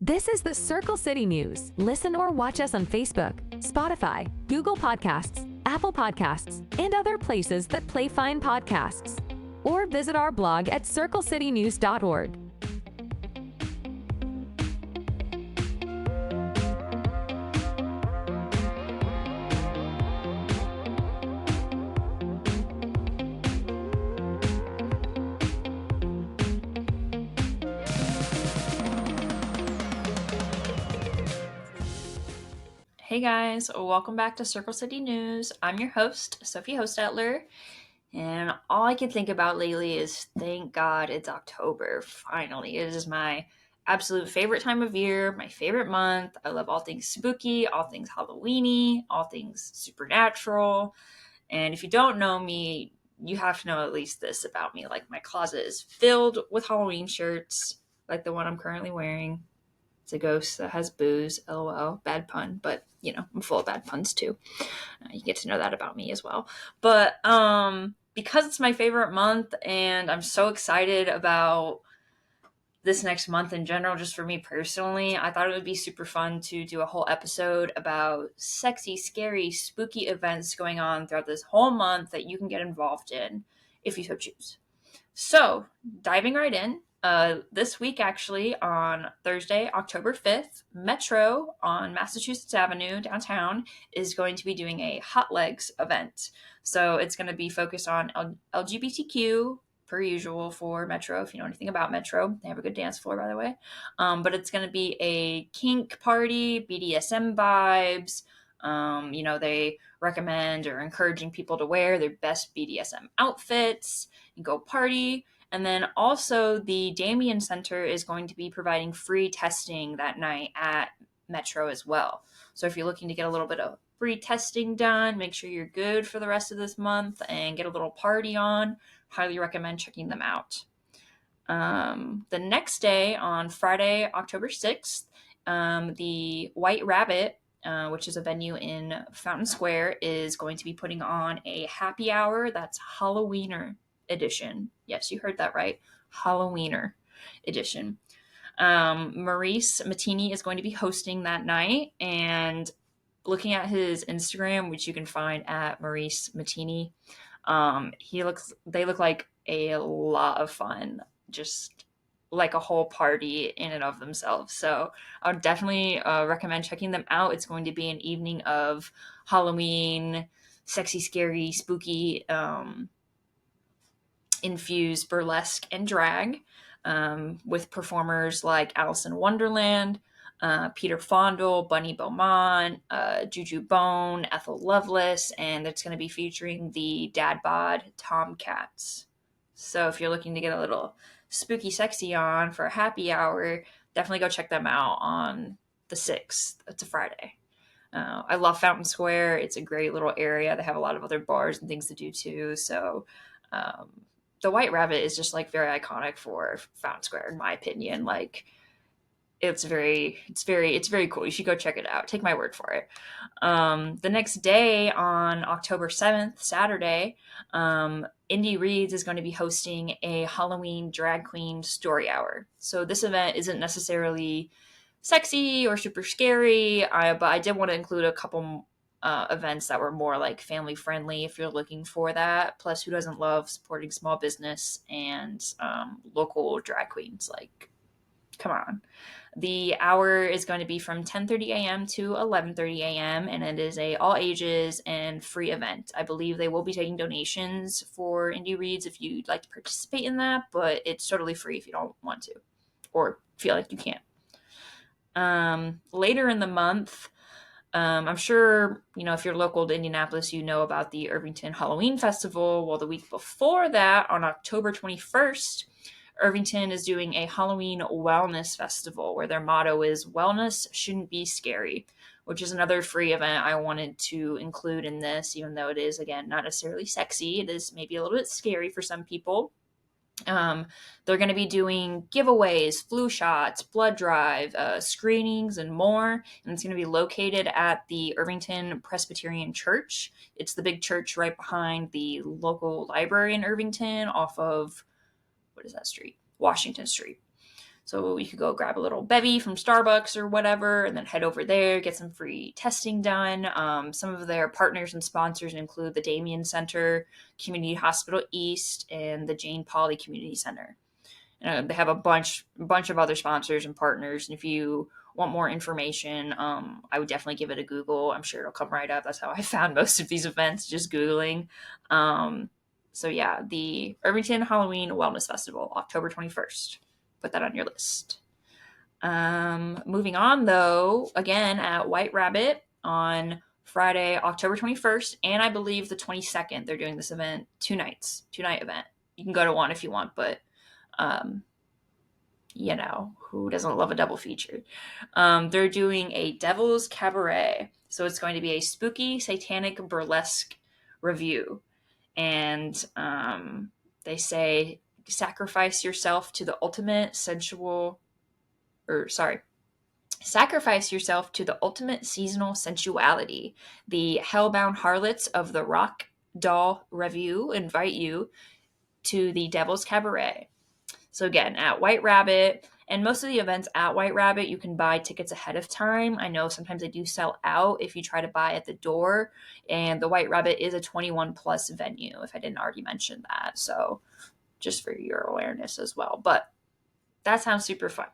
This is the Circle City News. Listen or watch us on Facebook, Spotify, Google Podcasts, Apple Podcasts, and other places that play fine podcasts. Or visit our blog at circlecitynews.org. Hey guys, welcome back to Circle City News. I'm your host, Sophie Hostetler, and all I can think about lately is thank God it's October, finally. It is my absolute favorite time of year, my favorite month. I love all things spooky, all things Halloween-y, all things supernatural, and if you don't know me, you have to know at least this about me. Like, my closet is filled with Halloween shirts, like the one I'm currently wearing. It's a ghost that has booze. LOL. Bad pun, but you know, I'm full of bad puns too. You get to know that about me as well. But because it's my favorite month and I'm so excited about this next month in general, just for me personally, I thought it would be super fun to do a whole episode about sexy, scary, spooky events going on throughout this whole month that you can get involved in if you so choose. So, diving right in, this week actually, on Thursday, October 5th, Metro on Massachusetts Avenue downtown is going to be doing a Hot Legs event. So it's going to be focused on LGBTQ, per usual for Metro. If you know anything about Metro, they have a good dance floor, by the way. But it's going to be a kink party, BDSM vibes. They recommend or encouraging people to wear their best BDSM outfits and go party. And then also the Damien Center is going to be providing free testing that night at Metro as well. So if you're looking to get a little bit of free testing done, make sure you're good for the rest of this month and get a little party on, highly recommend checking them out. The next day, on Friday, October 6th, the White Rabbit, which is a venue in Fountain Square, is going to be putting on a happy hour that's Halloweener edition. Yes, you heard that right. Halloweener edition. Maurice Mattini is going to be hosting that night, and looking at his Instagram, which you can find at Maurice Mattini, they look like a lot of fun, just like a whole party in and of themselves. So I would definitely recommend checking them out. It's going to be an evening of Halloween, sexy, scary, spooky, infused burlesque and drag, with performers like Alice in Wonderland, Peter Fondle, Bunny Beaumont, Juju Bone, Ethel Lovelace, and it's going to be featuring the dad bod Tomcats. So if you're looking to get a little spooky sexy on for a happy hour, definitely go check them out on the 6th. It's a Friday. I love Fountain Square. It's a great little area. They have a lot of other bars and things to do too. So the White Rabbit is just like very iconic for Fountain Square, in my opinion. Like, it's very cool. You should go check it out. Take my word for it. The next day, on October 7th, Saturday, Indy Reads is going to be hosting a Halloween drag queen story hour. So this event isn't necessarily sexy or super scary, but I did want to include a couple events that were more like family friendly if you're looking for that. Plus, who doesn't love supporting small business and local drag queens? Like, come on. The hour is going to be from 10:30 a.m. to 11:30 a.m. and it is a all ages and free event. I believe they will be taking donations for Indie Reads if you'd like to participate in that, but it's totally free if you don't want to or feel like you can't. Later in the month, I'm sure, if you're local to Indianapolis, you know about the Irvington Halloween Festival. Well, the week before that, on October 21st, Irvington is doing a Halloween wellness festival where their motto is "Wellness shouldn't be scary," which is another free event I wanted to include in this, even though it is, again, not necessarily sexy. It is maybe a little bit scary for some people. They're going to be doing giveaways, flu shots, blood drive, screenings, and more. And it's going to be located at the Irvington Presbyterian Church. It's the big church right behind the local library in Irvington off of, what is that street? Washington Street. So you could go grab a little bevy from Starbucks or whatever, and then head over there, get some free testing done. Some of their partners and sponsors include the Damien Center, Community Hospital East, and the Jane Pauley Community Center. They have a bunch of other sponsors and partners. And if you want more information, I would definitely give it a Google. I'm sure it'll come right up. That's how I found most of these events, just Googling. So yeah, the Irvington Halloween Wellness Festival, October 21st. Put that on your list. Moving on though, again at White Rabbit on Friday, October 21st, and I believe the 22nd, they're doing this event, 2 night event. You can go to one if you want, but who doesn't love a double feature? They're doing a Devil's Cabaret. So it's going to be a spooky, satanic burlesque review. And they say, sacrifice yourself to the seasonal sensuality. The hellbound harlots of the Rock Doll Revue invite you to the Devil's Cabaret. So again, at White Rabbit, and most of the events at White Rabbit, you can buy tickets ahead of time. I know sometimes they do sell out if you try to buy at the door. And the White Rabbit is a 21 plus venue, if I didn't already mention that. So just for your awareness as well. But that sounds super fun.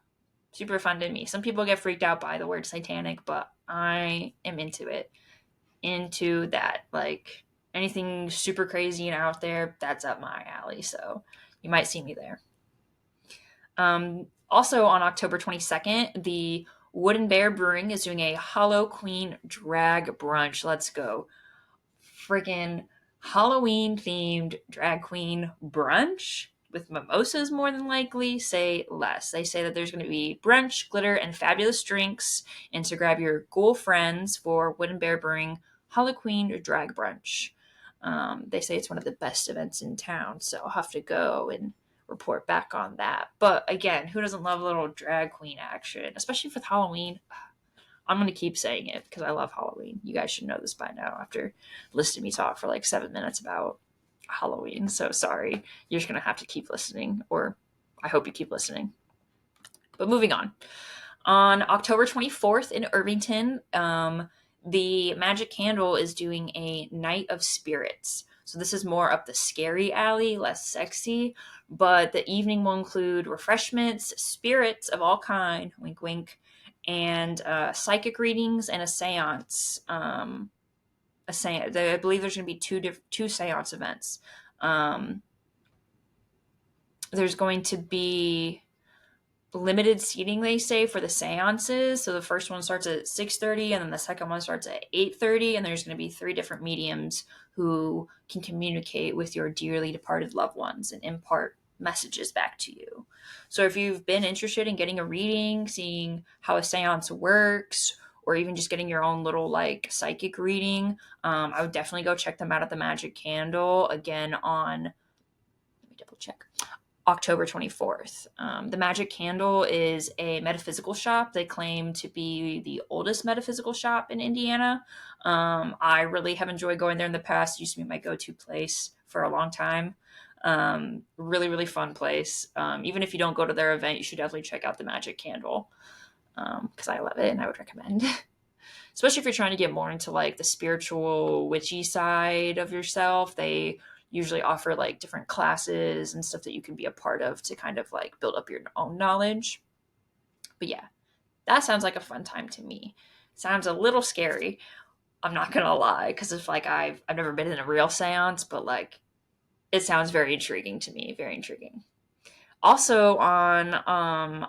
Super fun to me. Some people get freaked out by the word satanic, but I am into it. Into that. Like anything super crazy and out there, that's up my alley. So you might see me there. Also on October 22nd, the Wooden Bear Brewing is doing a Hollow Queen drag brunch. Let's go. Freaking Halloween themed drag queen brunch with mimosas, more than likely. Say less. They say that there's going to be brunch, glitter, and fabulous drinks, and to grab your ghoul friends for Wooden Bear Brewing Halloween drag brunch. They say it's one of the best events in town, so I'll have to go and report back on that. But again, who doesn't love a little drag queen action, especially with Halloween? I'm going to keep saying it because I love Halloween. You guys should know this by now after listening to me talk for like 7 minutes about Halloween. So sorry. You're just going to have to keep listening, or I hope you keep listening. But moving on. On October 24th in Irvington, the Magic Candle is doing a Night of Spirits. So this is more up the scary alley, less sexy, but the evening will include refreshments, spirits of all kind, wink wink, and psychic readings and a seance. I believe there's going to be two seance events. There's going to be limited seating, they say, for the seances. So the first one starts at 6:30, and then the second one starts at 8:30, and there's going to be 3 different mediums who can communicate with your dearly departed loved ones and impart messages back to you. So if you've been interested in getting a reading, seeing how a seance works, or even just getting your own little like psychic reading, I would definitely go check them out at the Magic Candle again on, let me double check, October 24th. The Magic Candle is a metaphysical shop. They claim to be the oldest metaphysical shop in Indiana. I really have enjoyed going there in the past. It used to be my go-to place for a long time. Really, really fun place. Even if you don't go to their event, you should definitely check out the Magic Candle because I love it and I would recommend. Especially if you're trying to get more into like the spiritual, witchy side of yourself. They usually offer like different classes and stuff that you can be a part of to kind of like build up your own knowledge. But yeah, that sounds like a fun time to me. Sounds a little scary. I'm not gonna lie, because it's like I've never been in a real seance, but like it sounds very intriguing to me. Very intriguing. Also on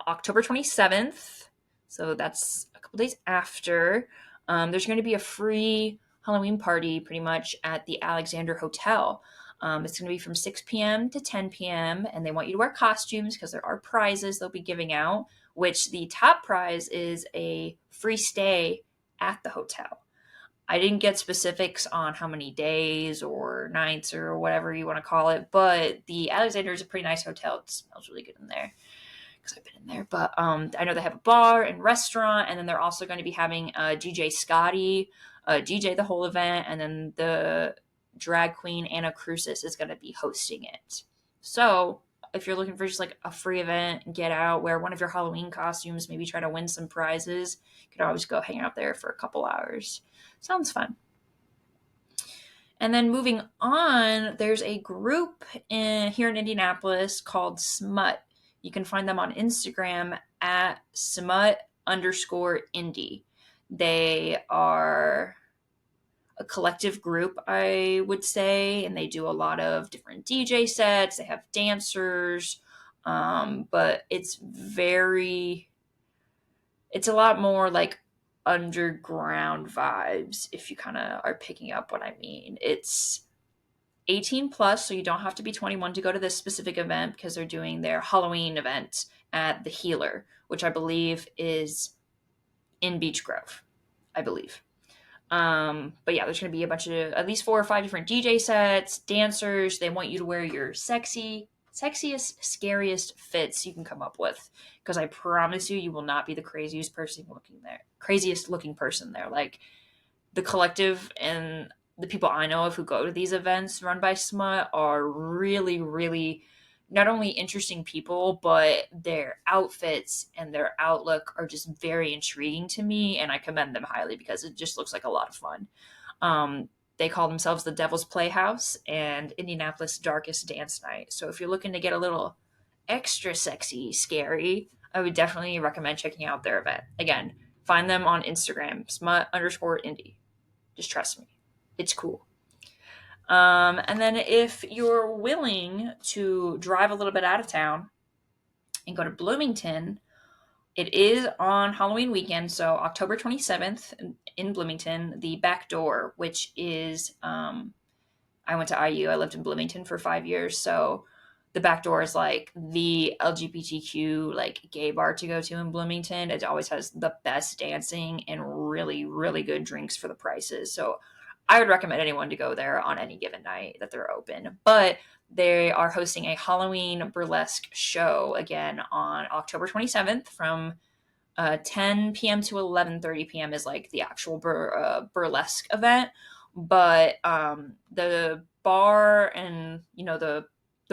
October 27th, so that's a couple days after, there's going to be a free Halloween party pretty much at the Alexander Hotel. It's going to be from 6 p.m. to 10 p.m. and they want you to wear costumes because there are prizes they'll be giving out, which the top prize is a free stay at the hotel. I didn't get specifics on how many days or nights or whatever you want to call it, but the Alexander is a pretty nice hotel. It smells really good in there because I've been in there. But I know they have a bar and restaurant, and then they're also going to be having DJ Scotty DJ the whole event, and then the drag queen Anna Crucis is going to be hosting it. So if you're looking for just like a free event, get out, wear one of your Halloween costumes, maybe try to win some prizes, you could always go hang out there for a couple hours. Sounds fun. And then moving on, there's a group here in Indianapolis called Smut. You can find them on Instagram at smut_indie. They are a collective group, I would say, and they do a lot of different DJ sets. They have dancers, but it's a lot more like underground vibes, if you kind of are picking up what I mean. It's 18 plus, so you don't have to be 21 to go to this specific event, because they're doing their Halloween event at the Healer, which I believe is in Beech Grove, I believe. But yeah, there's going to be a bunch of at least 4 or 5 different DJ sets, dancers. They want you to wear your sexiest, scariest fits you can come up with, because I promise you will not be the craziest looking person there. Like, the collective and the people I know of who go to these events run by Smut are really, really not only interesting people, but their outfits and their outlook are just very intriguing to me, and I commend them highly because it just looks like a lot of fun. They call themselves the Devil's Playhouse and Indianapolis Darkest Dance Night. So if you're looking to get a little extra sexy, scary, I would definitely recommend checking out their event. Again, find them on Instagram, smut_indie. Just trust me. It's cool. And then if you're willing to drive a little bit out of town and go to Bloomington, it is on Halloween weekend, so October 27th in Bloomington, the Back Door, which is, I went to IU. I lived in Bloomington for 5 years, so the Back Door is like the LGBTQ like gay bar to go to in Bloomington. It always has the best dancing and really, really good drinks for the prices. So I would recommend anyone to go there on any given night that they're open. But they are hosting a Halloween burlesque show again on October 27th from 10 p.m. to 11:30 p.m. is like the actual burlesque event. But the bar and, the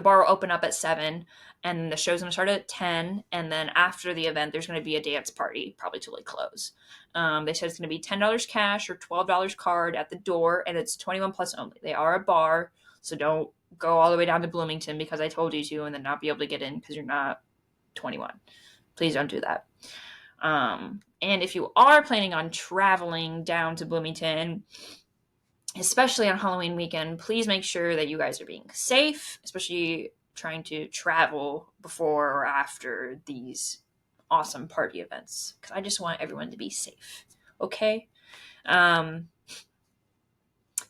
bar will open up at 7, and the show's going to start at 10, and then after the event there's going to be a dance party probably till it close. They said it's going to be $10 cash or $12 card at the door, and it's 21 plus only. They are a bar, so don't go all the way down to Bloomington because I told you to and then not be able to get in because you're not 21. Please don't do that. And if you are planning on traveling down to Bloomington, especially on Halloween weekend, please make sure that you guys are being safe, especially trying to travel before or after these awesome party events, because I just want everyone to be safe. Okay?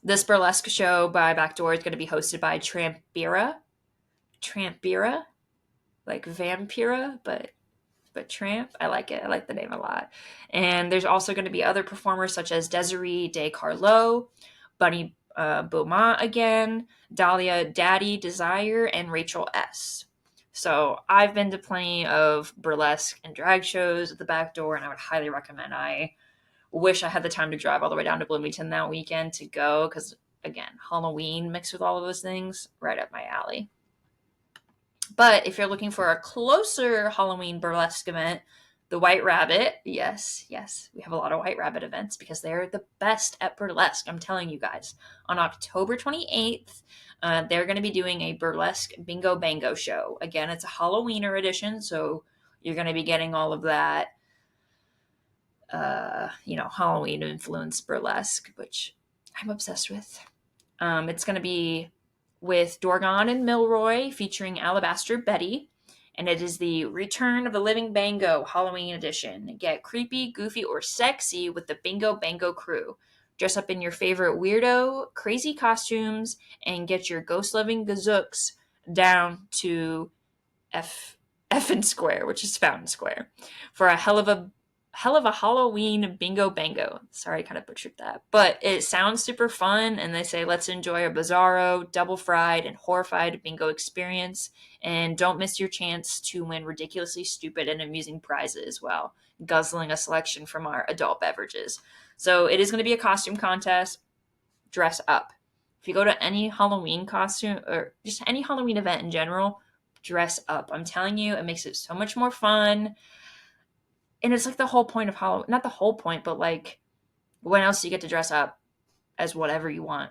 This burlesque show by Backdoor is going to be hosted by Trampira, like Vampira, but Tramp. I like it. I like the name a lot. And there's also going to be other performers such as Desiree De Carlo, Bunny Beaumont again, Dahlia Daddy Desire, and Rachel S. So I've been to plenty of burlesque and drag shows at the Back Door, and I would highly recommend. I wish I had the time to drive all the way down to Bloomington that weekend to go, because, again, Halloween mixed with all of those things, right up my alley. But if you're looking for a closer Halloween burlesque event, the White Rabbit, yes, we have a lot of White Rabbit events because they're the best at burlesque, I'm telling you guys. On October 28th, they're going to be doing a burlesque bingo bango show. Again, it's a Halloweener edition, so you're going to be getting all of that, Halloween influenced burlesque, which I'm obsessed with. It's going to be with Dorgon and Milroy featuring Alabaster Betty, and it is the Return of the Living Bango Halloween edition. Get creepy, goofy, or sexy with the Bingo Bango crew. Dress up in your favorite weirdo, crazy costumes, and get your ghost-loving gazooks down to Effin Square, which is Fountain Square, for a hell of a Halloween bingo bango. Sorry, I kind of butchered that. But it sounds super fun, and they say let's enjoy a bizarro, double-fried, and horrified bingo experience, and don't miss your chance to win ridiculously stupid and amusing prizes while guzzling a selection from our adult beverages. So it is going to be a costume contest. Dress up. If you go to any Halloween costume, or just any Halloween event in general, dress up. I'm telling you, it makes it so much more fun. And it's like the whole point of Halloween. Not the whole point, but like, when else do you get to dress up as whatever you want?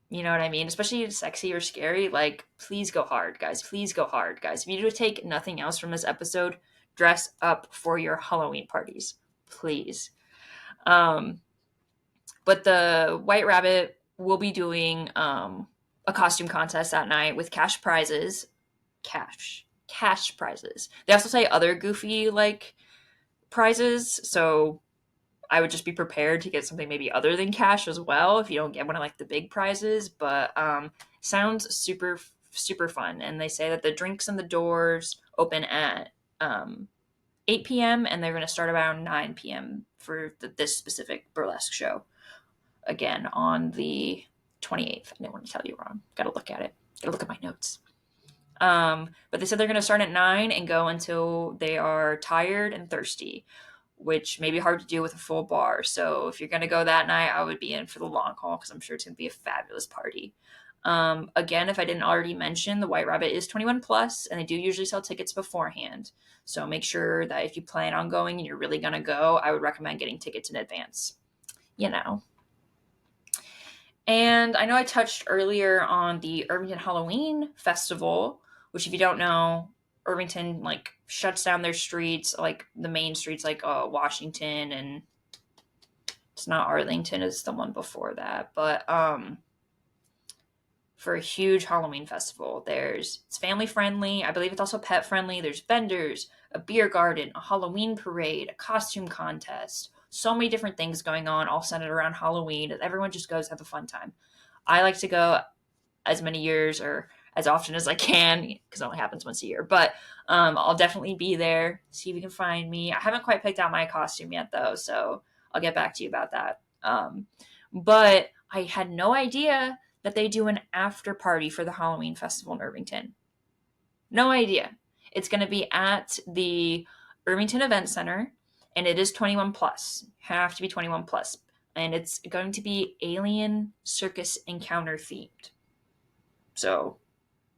You know what I mean? Especially sexy or scary. Like, please go hard, guys. Please go hard, guys. If you do take nothing else from this episode, dress up for your Halloween parties. Please. But the White Rabbit will be doing a costume contest that night with cash prizes. Cash prizes. They also say other goofy, like, prizes. So I would just be prepared to get something maybe other than cash as well if you don't get one of like the big prizes. But sounds super super fun. And they say that the drinks and the doors open at 8 p.m. and they're going to start around 9 p.m. for this specific burlesque show. Again on the 28th. I didn't want to tell you wrong. Got to look at it. Got to look at my notes. But they said they're going to start at 9 and go until they are tired and thirsty, which may be hard to do with a full bar. So if you're going to go that night, I would be in for the long haul because I'm sure it's going to be a fabulous party. Again, if I didn't already mention, the White Rabbit is 21 plus, and they do usually sell tickets beforehand. So make sure that if you plan on going and you're really going to go, I would recommend getting tickets in advance. You know. And I know I touched earlier on the Irvington Halloween Festival, which if you don't know, Irvington like shuts down their streets, like the main streets, like Washington, and it's not Arlington, it's the one before that. But for a huge Halloween festival, it's family friendly. I believe it's also pet friendly. There's vendors, a beer garden, a Halloween parade, a costume contest. So many different things going on, all centered around Halloween. Everyone just goes to have a fun time. I like to go as many years or as often as I can because it only happens once a year. But I'll definitely be there. See if you can find me. I haven't quite picked out my costume yet, though, so I'll get back to you about that. But I had no idea that they do an after party for the Halloween festival in Irvington. No idea. It's going to be at the Irvington Event Center, and it is 21 plus. You have to be 21 plus. And it's going to be alien circus encounter themed. So,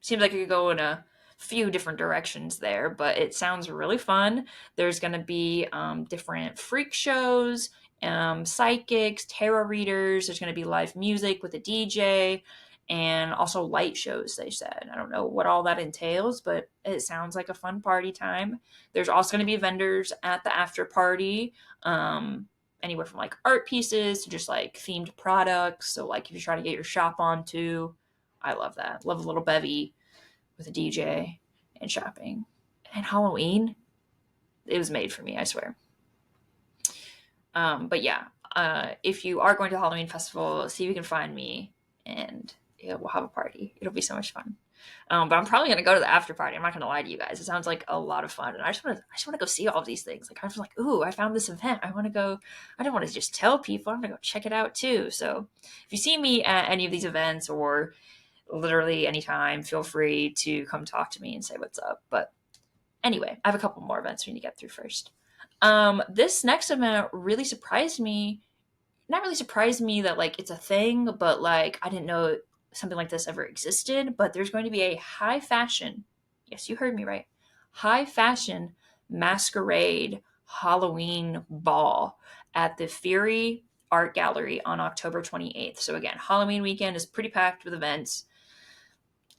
seems like it could go in a few different directions there, but it sounds really fun. There's going to be different freak shows, psychics, tarot readers. There's going to be live music with a DJ, and also light shows, they said. I don't know what all that entails, but it sounds like a fun party time. There's also going to be vendors at the after party, anywhere from like art pieces to just like themed products. So like if you're trying to get your shop on too, I love that. Love a little bevy with a DJ and shopping. And Halloween, it was made for me, I swear. But yeah, if you are going to the Halloween festival, see if you can find me, and we'll have a party. It'll be so much fun. But I'm probably gonna go to the after party. I'm not gonna lie to you guys. It sounds like a lot of fun, and I just want to go see all of these things. Like I was like, ooh, I found this event. I want to go. I don't want to just tell people. I'm gonna go check it out too. So if you see me at any of these events or literally anytime, feel free to come talk to me and say what's up. But anyway, I have a couple more events we need to get through first. This next event really surprised me. Not really surprised me that like it's a thing, but like I didn't know something like this ever existed. But there's going to be a high fashion, yes, you heard me right, high fashion masquerade Halloween ball at the Fury Art Gallery on October 28th. So again, Halloween weekend is pretty packed with events,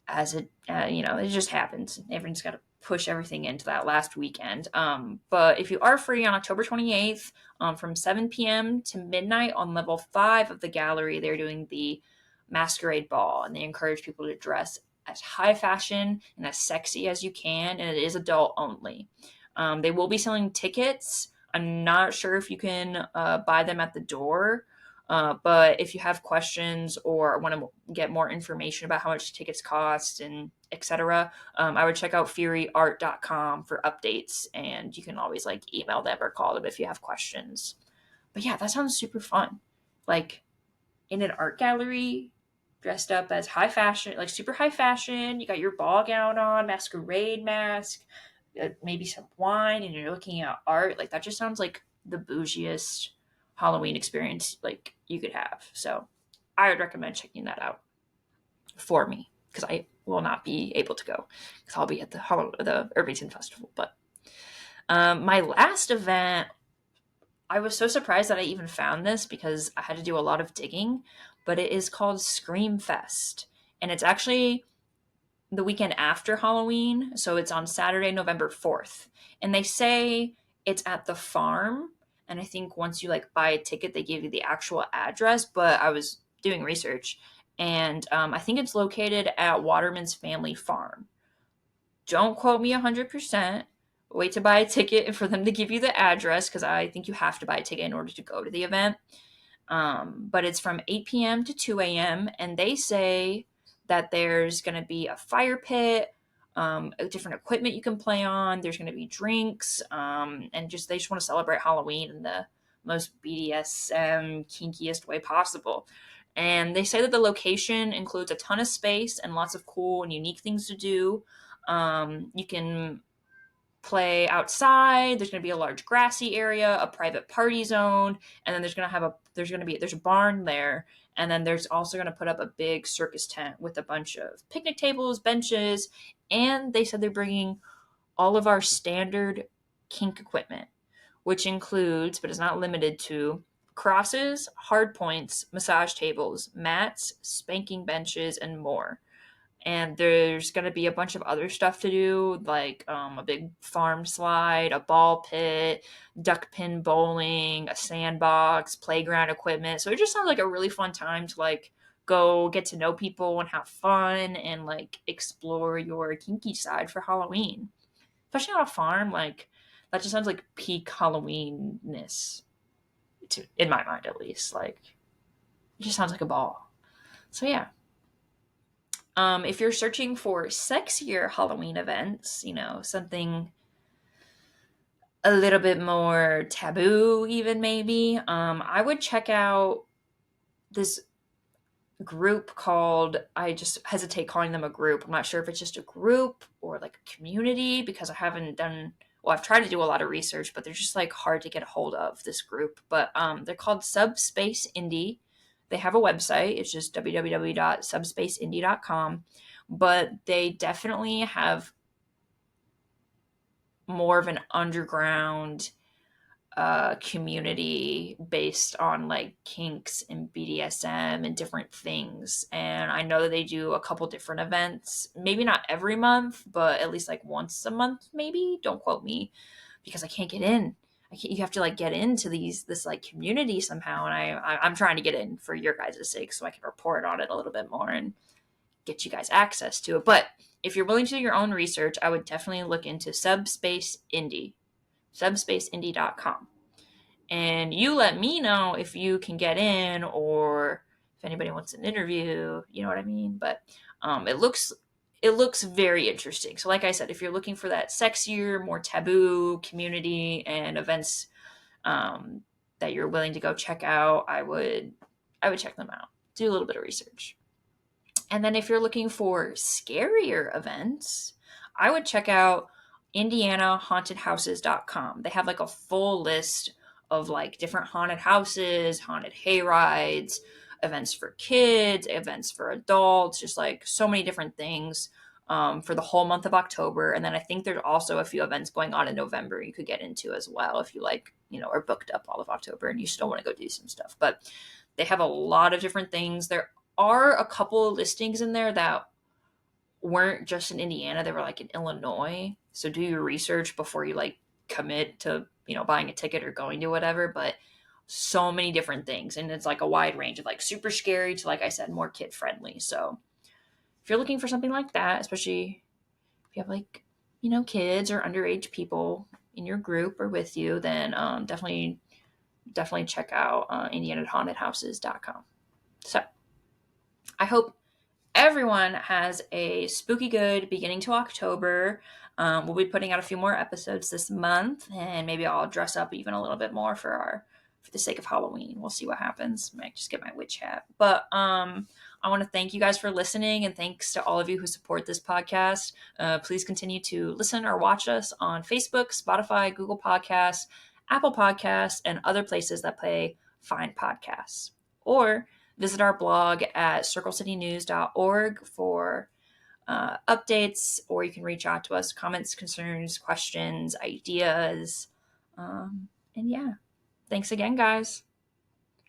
as it it just happens. Everyone's got to push everything into that last weekend. But if you are free on October 28th, from 7 p.m. to midnight on level 5 of the gallery, they're doing the masquerade ball, and they encourage people to dress as high fashion and as sexy as you can, and it is adult only. They will be selling tickets. I'm not sure if you can buy them at the door, but if you have questions or want to get more information about how much tickets cost and etc., I would check out furyart.com for updates, and you can always like email them or call them if you have questions. But yeah, that sounds super fun. Like in an art gallery, dressed up as high fashion, like super high fashion. You got your ball gown on, masquerade mask, maybe some wine, and you're looking at art. Like that just sounds like the bougiest Halloween experience like you could have. So I would recommend checking that out for me. because I will not be able to go because I'll be at the Irvington Festival. But my last event, I was so surprised that I even found this because I had to do a lot of digging, but it is called Scream Fest. And it's actually the weekend after Halloween. So it's on Saturday, November 4th. And they say it's at the farm. And I think once you like buy a ticket, they give you the actual address. But I was doing research and I think it's located at Waterman's Family Farm. Don't quote me 100%. Wait to buy a ticket and for them to give you the address because I think you have to buy a ticket in order to go to the event. But it's from 8 p.m. to 2 a.m. And they say that there's going to be a fire pit, different equipment you can play on. There's going to be drinks, and they just want to celebrate Halloween in the most BDSM, kinkiest way possible. And they say that the location includes a ton of space and lots of cool and unique things to do. You can play outside. There's going to be a large grassy area, a private party zone, and then there's a barn there, and then there's also going to put up a big circus tent with a bunch of picnic tables, benches, and they said they're bringing all of our standard kink equipment, which includes but is not limited to crosses, hard points, massage tables, mats, spanking benches, and more. And there's going to be a bunch of other stuff to do, like a big farm slide, a ball pit, duck pin bowling, a sandbox, playground equipment. So it just sounds like a really fun time to like go get to know people and have fun and like explore your kinky side for Halloween. Especially on a farm, like that just sounds like peak Halloweenness, in my mind at least. Like it just sounds like a ball. So yeah. If you're searching for sexier Halloween events, something a little bit more taboo, even maybe, I would check out this group called, I just hesitate calling them a group. I'm not sure if it's just a group or like a community because I've tried to do a lot of research, but they're just like hard to get a hold of, this group. But they're called Subspace Indie. They have a website. It's just www.subspaceindie.com. But they definitely have more of an underground community based on like kinks and BDSM and different things. And I know that they do a couple different events, maybe not every month, but at least like once a month, maybe. Don't quote me because I can't get in. You have to like get into this like community somehow. And I'm trying to get in for your guys' sake so I can report on it a little bit more and get you guys access to it. But if you're willing to do your own research, I would definitely look into Subspace Indie, subspaceindie.com. And you let me know if you can get in or if anybody wants an interview, you know what I mean? But it looks very interesting. So like I said, if you're looking for that sexier, more taboo community and events that you're willing to go check out, I would check them out. Do a little bit of research. And then if you're looking for scarier events, I would check out IndianaHauntedHouses.com. They have like a full list of like different haunted houses, haunted hayrides, events for kids, events for adults, just like so many different things for the whole month of October. And then I think there's also a few events going on in November you could get into as well if you like, are booked up all of October and you still want to go do some stuff. But they have a lot of different things. There are a couple of listings in there that weren't just in Indiana. They were like in Illinois. So do your research before you like commit to, buying a ticket or going to whatever. But so many different things. And it's like a wide range of like super scary to, like I said, more kid friendly. So if you're looking for something like that, especially if you have like, kids or underage people in your group or with you, then definitely check out IndianaHauntedHouses.com. So I hope everyone has a spooky good beginning to October. We'll be putting out a few more episodes this month, and maybe I'll dress up even a little bit more for the sake of Halloween. We'll see what happens. I might just get my witch hat. But I want to thank you guys for listening, and thanks to all of you who support this podcast. Please continue to listen or watch us on Facebook, Spotify, Google Podcasts, Apple Podcasts, and other places that play fine podcasts. Or visit our blog at circlecitynews.org for updates, or you can reach out to us, comments, concerns, questions, ideas. And yeah, thanks again, guys.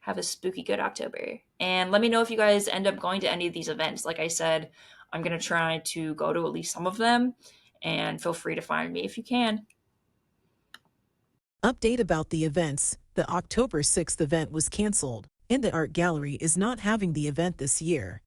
Have a spooky good October. And let me know if you guys end up going to any of these events. Like I said, I'm going to try to go to at least some of them, and feel free to find me if you can. Update about the events. The October 6th event was canceled, and the art gallery is not having the event this year.